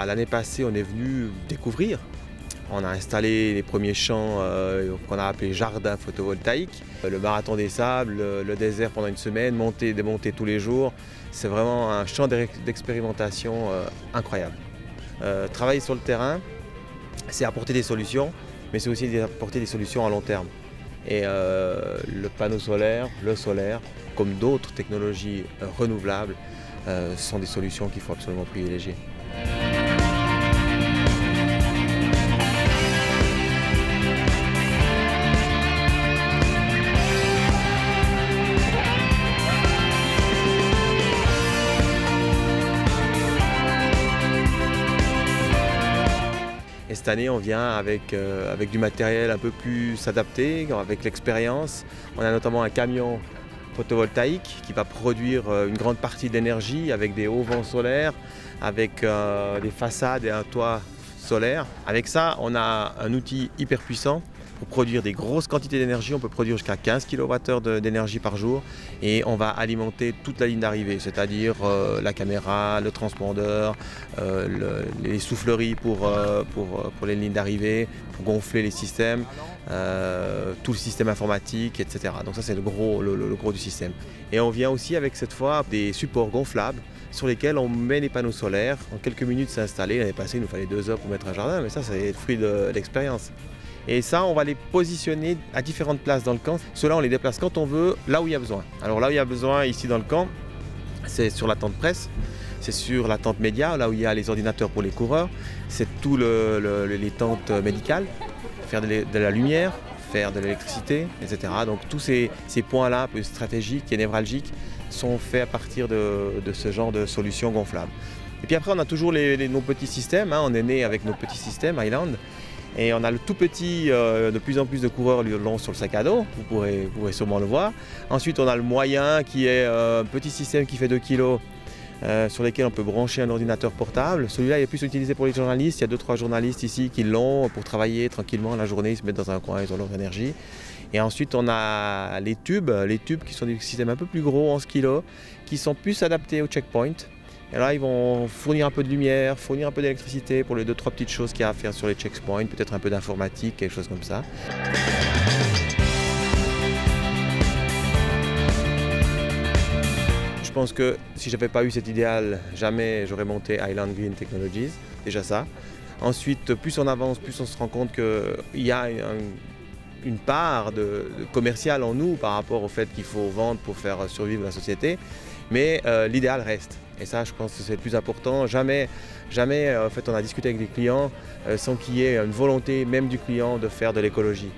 L'année passée, on est venu découvrir. On a installé les premiers champs qu'on a appelés jardins photovoltaïques. Le marathon des sables, le désert pendant une semaine, monter, démonter tous les jours. C'est vraiment un champ d'expérimentation incroyable. Travailler sur le terrain, c'est apporter des solutions, mais c'est aussi apporter des solutions à long terme. Et le panneau solaire, le solaire, comme d'autres technologies renouvelables, sont des solutions qu'il faut absolument privilégier. Et cette année, on vient avec du matériel un peu plus adapté, avec l'expérience. On a notamment un camion photovoltaïque qui va produire une grande partie d'énergie avec des hauts vents solaires, avec des façades et un toit solaire. Avec ça, on a un outil hyper puissant pour produire des grosses quantités d'énergie. On peut produire jusqu'à 15 kWh d'énergie par jour et on va alimenter toute la ligne d'arrivée, c'est-à-dire la caméra, le transpondeur, les souffleries pour les lignes d'arrivée, pour gonfler les systèmes, tout le système informatique, etc. Donc ça, c'est le gros du système. Et on vient aussi avec cette fois des supports gonflables sur lesquels on met les panneaux solaires. En quelques minutes, c'est installé. L'année passée, il nous fallait 2 heures pour mettre un jardin, mais ça, c'est le fruit de l'expérience. Et ça, on va les positionner à différentes places dans le camp. Ceux-là, on les déplace quand on veut, là où il y a besoin. Alors là où il y a besoin, ici dans le camp, c'est sur la tente presse, c'est sur la tente média, là où il y a les ordinateurs pour les coureurs, c'est tout les tentes médicales, faire de la lumière, faire de l'électricité, etc. Donc tous ces points-là, un peu stratégiques et névralgiques, sont faits à partir de ce genre de solutions gonflables. Et puis après, on a toujours nos petits systèmes, hein. On est né avec nos petits systèmes Highland. Et on a le tout petit, de plus en plus de coureurs l'ont sur le sac à dos, vous pourrez sûrement le voir. Ensuite, on a le moyen qui est un petit système qui fait 2 kg, sur lesquels on peut brancher un ordinateur portable. Celui-là est plus utilisé pour les journalistes. Il y a 2-3 journalistes ici qui l'ont pour travailler tranquillement la journée, ils se mettent dans un coin, ils ont leur énergie. Et ensuite, on a les tubes qui sont des systèmes un peu plus gros, 11 kg, qui sont plus adaptés au checkpoint. Et là, ils vont fournir un peu de lumière, fournir un peu d'électricité pour les 2-3 petites choses qu'il y a à faire sur les checkpoints, peut-être un peu d'informatique, quelque chose comme ça. Je pense que si je n'avais pas eu cet idéal, jamais j'aurais monté Highland Green Technologies, déjà ça. Ensuite, plus on avance, plus on se rend compte qu'il y a une part de commercial en nous par rapport au fait qu'il faut vendre pour faire survivre la société, mais l'idéal reste. Et ça, je pense que c'est le plus important. Jamais en fait, on a discuté avec des clients sans qu'il y ait une volonté même du client de faire de l'écologie.